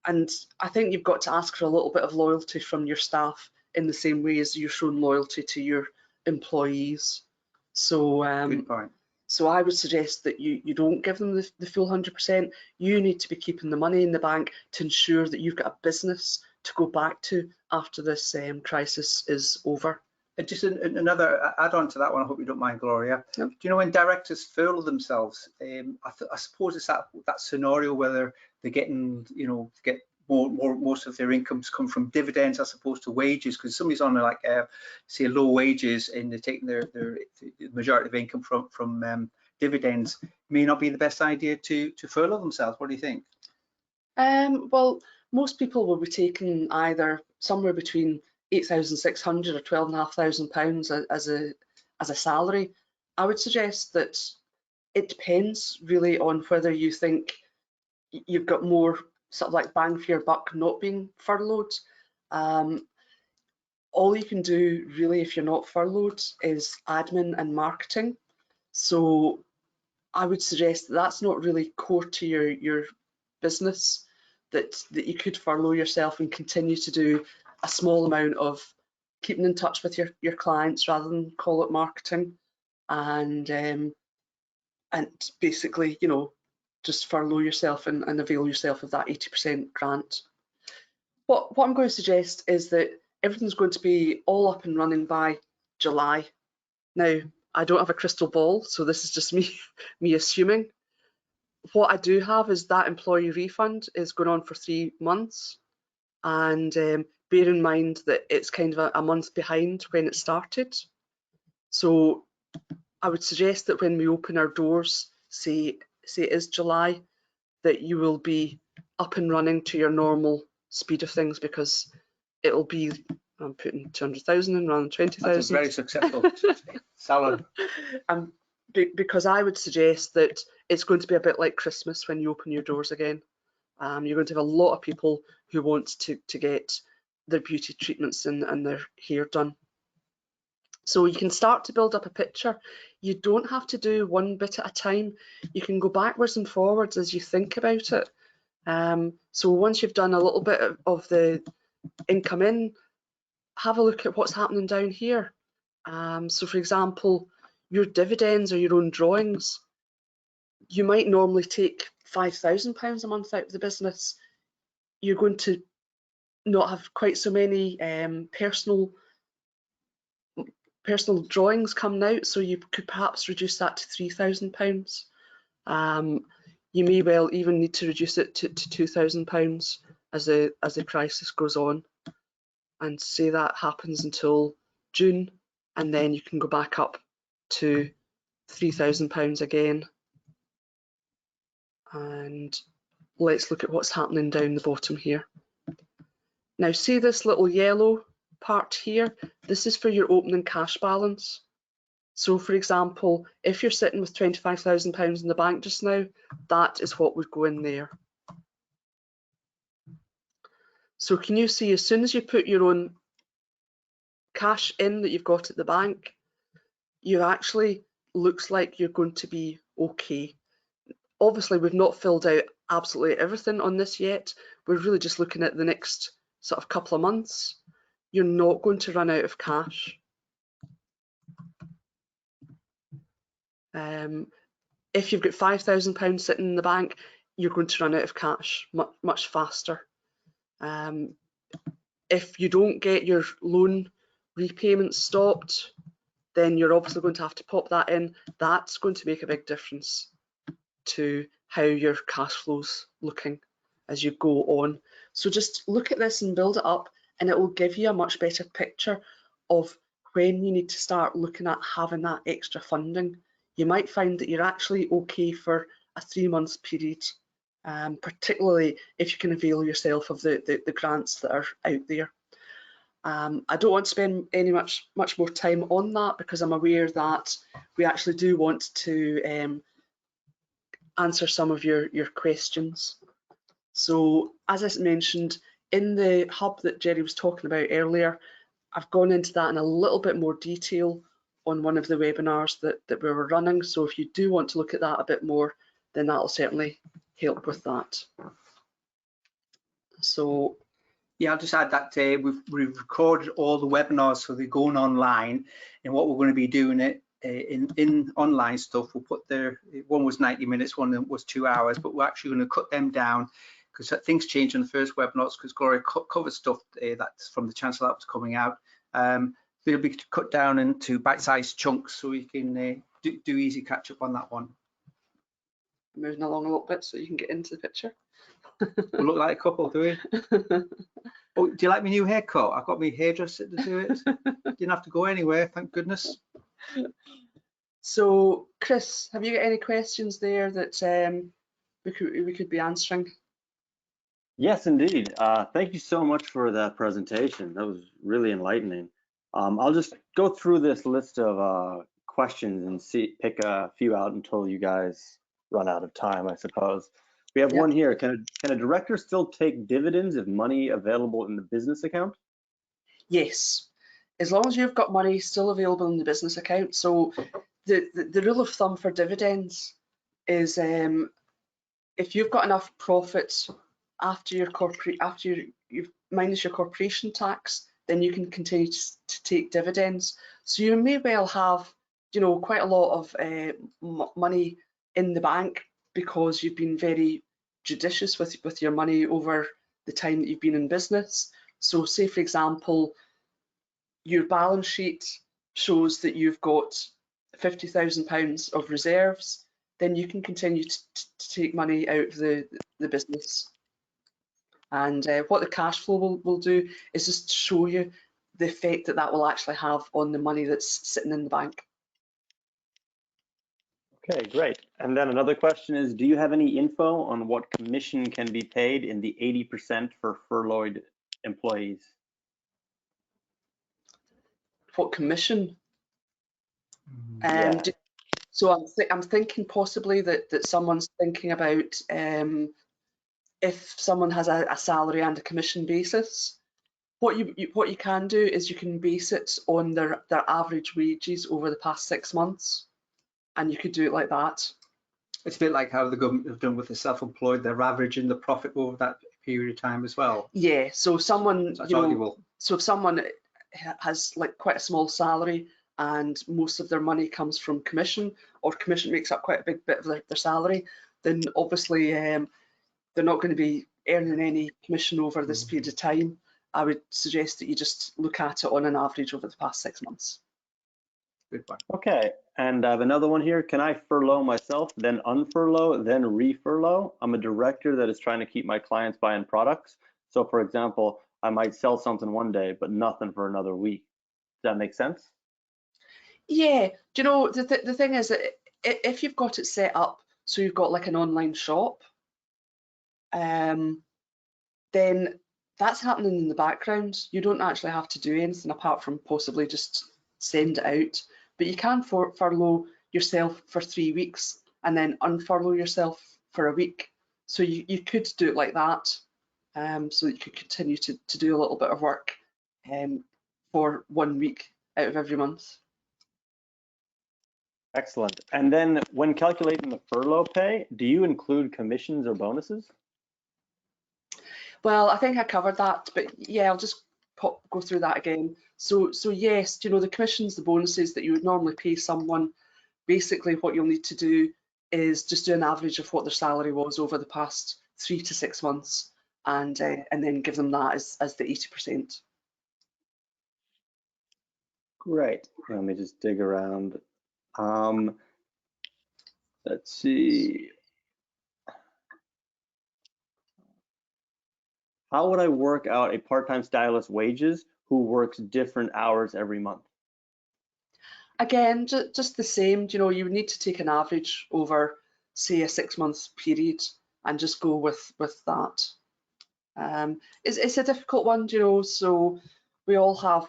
And I think you've got to ask for a little bit of loyalty from your staff in the same way as you're showing loyalty to your employees. So, Good point. So I would suggest that you don't give them the full 100%. You need to be keeping the money in the bank to ensure that you've got a business to go back to after this crisis is over. And just another add-on to that one, I hope you don't mind, Gloria. Yep. Do you know when directors furlough themselves? I suppose it's that scenario where they're getting, get most of their incomes come from dividends as opposed to wages, because somebody's on say low wages and they're taking their majority of income from dividends. May not be the best idea to furlough themselves. What do you think? Well, most people will be taking either somewhere between 8,600 or £12,500 as a salary. I would suggest that it depends really on whether you think you've got more sort of like bang for your buck not being furloughed. All you can do really if you're not furloughed is admin and marketing. So I would suggest that that's not really core to your business, that you could furlough yourself and continue to do a small amount of keeping in touch with your clients rather than call it marketing, and basically, just furlough yourself and avail yourself of that 80% grant. What I'm going to suggest is that everything's going to be all up and running by July. Now, I don't have a crystal ball, so this is just me assuming. What I do have is that employee refund is going on for 3 months, and bear in mind that it's kind of a month behind when it started. So I would suggest that when we open our doors, say it is July, that you will be up and running to your normal speed of things, because it'll be, I'm putting 200,000 in rather than 20,000. That's a very successful salon. Because I would suggest that it's going to be a bit like Christmas when you open your doors again. You're going to have a lot of people who want to get their beauty treatments and their hair done. So you can start to build up a picture. You don't have to do one bit at a time. You can go backwards and forwards as you think about it. So once you've done a little bit of the income in, have a look at what's happening down here. So for example, your dividends or your own drawings, you might normally take £5,000 a month out of the business. You're going to not have quite so many personal drawings coming out, so you could perhaps reduce that to £3,000. You may well even need to reduce it to £2,000 as the crisis goes on, and say that happens until June, and then you can go back up to £3,000 again. And let's look at what's happening down the bottom here. Now see this little yellow part here, this is for your opening cash balance. So for example, if you're sitting with £25,000 in the bank just now, that is what would go in there. So can you see, as soon as you put your own cash in that you've got at the bank, you actually looks like you're going to be okay. Obviously, we've not filled out absolutely everything on this yet. We're really just looking at the next sort of couple of months. You're not going to run out of cash. If you've got £5,000 sitting in the bank, you're going to run out of cash much faster. If you don't get your loan repayments stopped, then you're obviously going to have to pop that in. That's going to make a big difference to how your cash flow's looking as you go on. So just look at this and build it up, and it will give you a much better picture of when you need to start looking at having that extra funding. You might find that you're actually okay for a 3-month period, particularly if you can avail yourself of the grants that are out there. I don't want to spend much more time on that, because I'm aware that we actually do want to answer some of your questions. So as I mentioned, in the hub that Jerry was talking about earlier, I've gone into that in a little bit more detail on one of the webinars that we were running. So if you do want to look at that a bit more, then that will certainly help with that. So yeah, I'll just add that we've recorded all the webinars, so they're going online, and what we're going to be doing it in online stuff. We'll put one was 90 minutes, one was 2 hours, but we're actually going to cut them down, because things changed in the first webinars, because Gloria covered stuff that's from the Chancellor that was coming out. They'll be cut down into bite-sized chunks, so you can do easy catch up on that one. Moving along a little bit so you can get into the picture. We look like a couple, do we? Oh, do you like my new haircut? I've got my hairdresser to do it. Didn't have to go anywhere, thank goodness. So, Chris, have you got any questions there that we could be answering? Yes, indeed. Thank you so much for that presentation. That was really enlightening. I'll just go through this list of questions and pick a few out until you guys run out of time, I suppose. We have one here. Can a director still take dividends if money available in the business account? Yes, as long as you've got money still available in the business account. So the rule of thumb for dividends is if you've got enough profits after you've minus your corporation tax, then you can continue to take dividends. So you may well have, you know, quite a lot of money in the bank because you've been very judicious with your money over the time that you've been in business. So say, for example, your balance sheet shows that you've got £50,000 of reserves, then you can continue to take money out of the business. And what the cash flow will do is just show you the effect that that will actually have on the money that's sitting in the bank. Okay, great. And then another question is, do you have any info on what commission can be paid in the 80% for furloughed employees? What commission? Yeah. So I'm thinking possibly that someone's thinking about if someone has a salary and a commission basis. What you can do is you can base it on their average wages over the past 6 months, and you could do it like that. It's a bit like how the government have done with the self-employed. They're averaging the profit over that period of time as well. Yeah, so someone, so that's arguable. So if someone has like quite a small salary and most of their money comes from commission, or commission makes up quite a big bit of their salary, then obviously they're not going to be earning any commission over this period of time. I would suggest that you just look at it on an average over the past 6 months. Good one. Okay, and I have another one here. Can I furlough myself, then unfurlough, then refurlough? I'm a director that is trying to keep my clients buying products. So for example, I might sell something one day, but nothing for another week. Does that make sense? Yeah, do you know, the thing is that if you've got it set up so you've got like an online shop, then that's happening in the background. You don't actually have to do anything apart from possibly just send it out. But you can furlough yourself for 3 weeks and then unfurlough yourself for a week. So you could do it like that, so that you could continue to do a little bit of work for 1 week out of every month. Excellent. And then when calculating the furlough pay, do you include commissions or bonuses? Well, I think I covered that, but yeah, I'll just go through that again. So yes, you know, the commissions, the bonuses that you would normally pay someone, basically what you'll need to do is just do an average of what their salary was over the past 3 to 6 months, and then give them that as the 80%. Great. Let me just dig around. Let's see. How would I work out a part-time stylist wages who works different hours every month? Again, just the same, you know, you would need to take an average over, say, a 6-month period and just go with that. It's a difficult one, you know, so we all have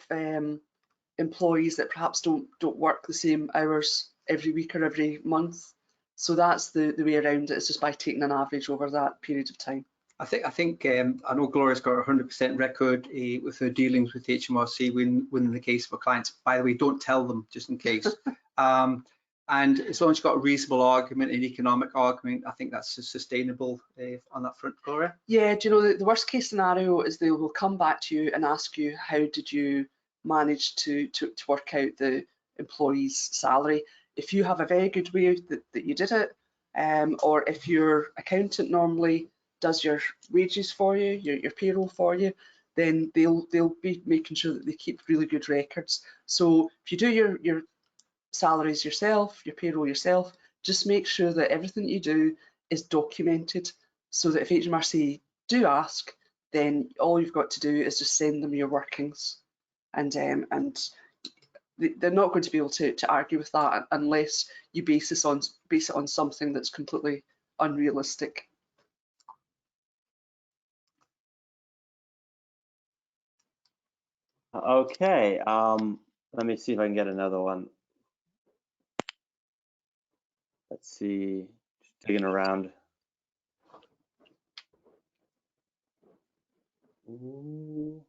employees that perhaps don't work the same hours every week or every month. So that's the way around it, is just by taking an average over that period of time. I think I know Gloria's got a 100% record with her dealings with HMRC when the case for clients. By the way, don't tell them, just in case. And as long as you've got a reasonable argument, an economic argument, I think that's sustainable on that front, Gloria. Yeah, do you know, the worst case scenario is they will come back to you and ask you, how did you manage to work out the employee's salary? If you have a very good way that you did it, or if your accountant normally does your wages for you, your payroll for you, then they'll be making sure that they keep really good records. So if you do your salaries yourself, your payroll yourself, just make sure that everything you do is documented, so that if HMRC do ask, then all you've got to do is just send them your workings, and they're not going to be able to argue with that unless you base it on something that's completely unrealistic. Okay, let me see if I can get another one. Let's see, just digging around. Ooh.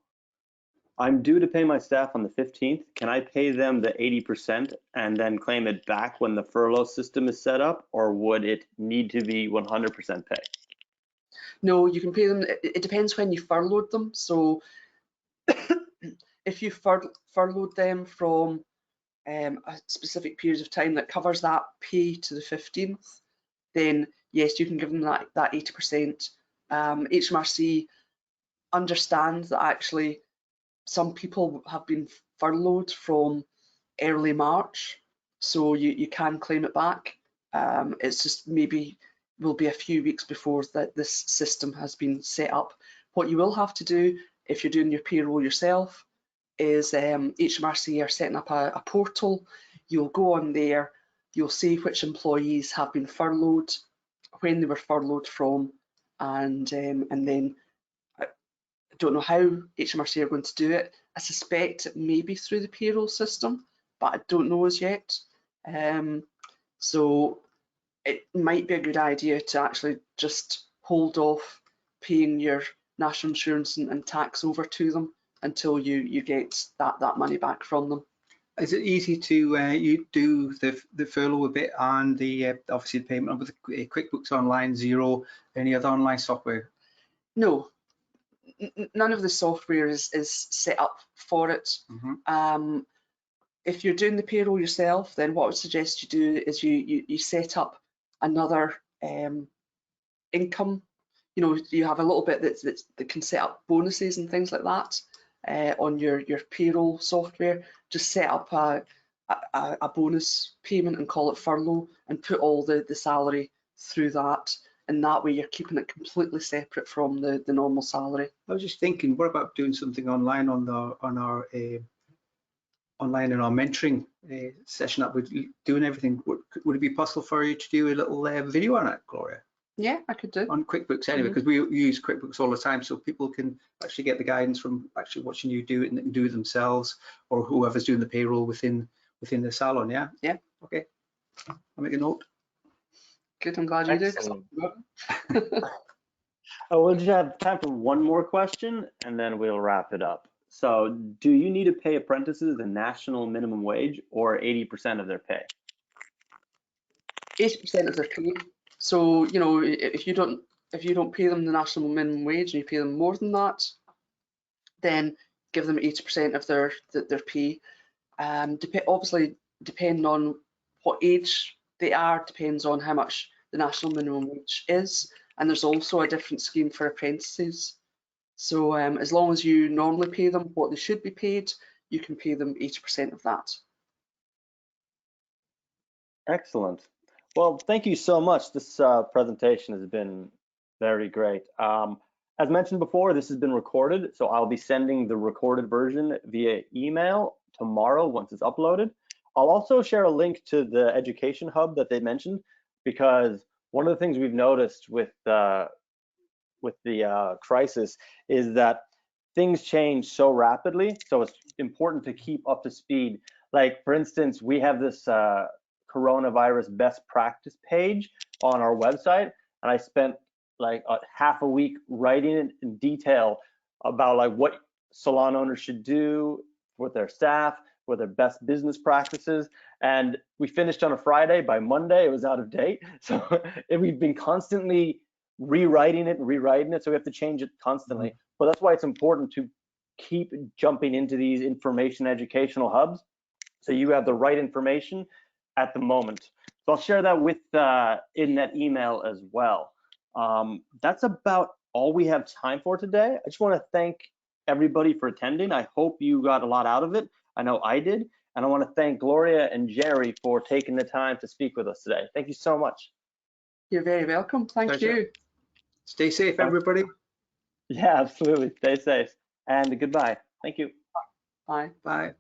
I'm due to pay my staff on the 15th. Can I pay them the 80% and then claim it back when the furlough system is set up, or would it need to be 100% pay? No, you can pay them. It depends when you furloughed them. So if you furloughed them from a specific period of time that covers that pay to the 15th, then yes, you can give them that 80%. HMRC understands that actually some people have been furloughed from early March, so you can claim it back. It's just maybe will be a few weeks before that this system has been set up. What you will have to do if you're doing your payroll yourself is HMRC are setting up a portal. You'll go on there, you'll see which employees have been furloughed, when they were furloughed from, and then I don't know how HMRC are going to do it. I suspect it may be through the payroll system, but I don't know as yet. So it might be a good idea to actually just hold off paying your national insurance and tax over to them until you get that money back from them. Is it easy to you do the furlough a bit and the obviously the payment with QuickBooks Online, Xero, any other online software? No, none of the software is set up for it. Mm-hmm. If you're doing the payroll yourself, then what I would suggest you do is you set up another income. You know, you have a little bit that can set up bonuses and things like that on your payroll software. Just set up a bonus payment and call it furlough, and put all the salary through that. And that way you're keeping it completely separate from the normal salary. I was just thinking, what about doing something online on our online in our mentoring session that we're doing everything? Would it be possible for you to do a little video on it, Gloria? Yeah, I could do. On QuickBooks anyway, because we use QuickBooks all the time, so people can actually get the guidance from actually watching you do it, and they can do it themselves, or whoever's doing the payroll within the salon. Yeah. Yeah. Okay. I'll make a note. Good. I'm glad you did. We'll just have time for one more question, and then we'll wrap it up. So, do you need to pay apprentices the national minimum wage or 80% of their pay? 80% of their pay. So, you know, if you don't pay them the national minimum wage and you pay them more than that, then give them 80% of their pay. Obviously, depending on what age they are, depends on how much the national minimum wage is, and there's also a different scheme for apprentices. So as long as you normally pay them what they should be paid, you can pay them 80% of that. Excellent. Well, thank you so much. This presentation has been very great. As mentioned before, this has been recorded, so I'll be sending the recorded version via email tomorrow once it's uploaded. I'll also share a link to the education hub that they mentioned, because one of the things we've noticed with the crisis is that things change so rapidly. So it's important to keep up to speed. Like, for instance, we have this coronavirus best practice page on our website, and I spent like half a week writing it in detail about like what salon owners should do with their staff, with their best business practices. And we finished on a Friday. By Monday, it was out of date. So we've been constantly rewriting it. So we have to change it constantly. But that's why it's important to keep jumping into these information educational hubs, so you have the right information at the moment. So I'll share that with in that email as well. That's about all we have time for today. I just want to thank everybody for attending. I hope you got a lot out of it. I know I did. And I want to thank Gloria and Jerry for taking the time to speak with us today. Thank you so much. You're very welcome. Thank Pleasure. you. Stay safe, everybody. Yeah, absolutely. Stay safe. And goodbye. Thank you. Bye. Bye.